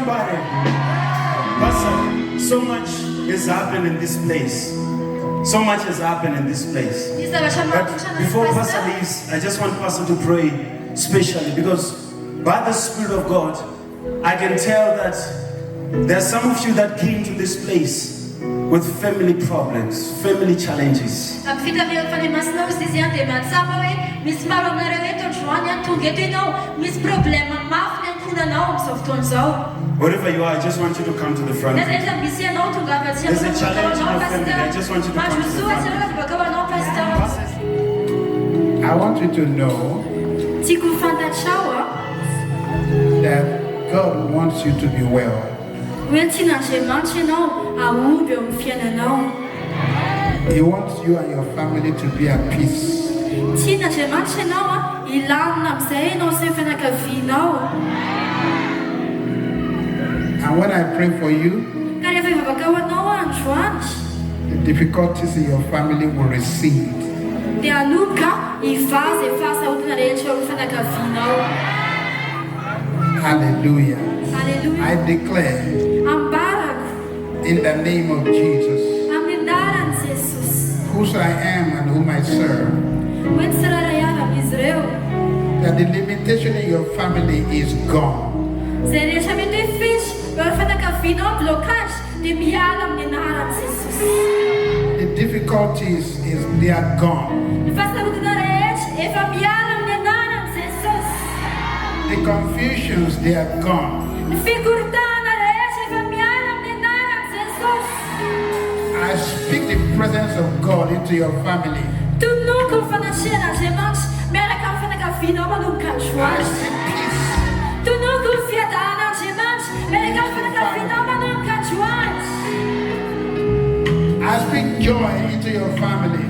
somebody. Pastor, so much has happened in this place. So much has happened in this place. But before Pastor leaves, I just want Pastor to pray specially, because by the Spirit of God, I can tell that there are some of you that came to this place with family problems, family challenges. Wherever you are, I just want you to come to the front. There's a challenge in your family. I just want you to come to the front. I want you to know that God wants you to be well. He wants you and your family to be at peace. And when I pray for you, the difficulties in your family will recede. Hallelujah. I declare in the name of Jesus, whose I am and whom I serve, that the limitation in your family is gone. The difficulties they are gone. The confusions, they are gone. I speak the presence of God into your family. I speak peace. I speak joy into your family.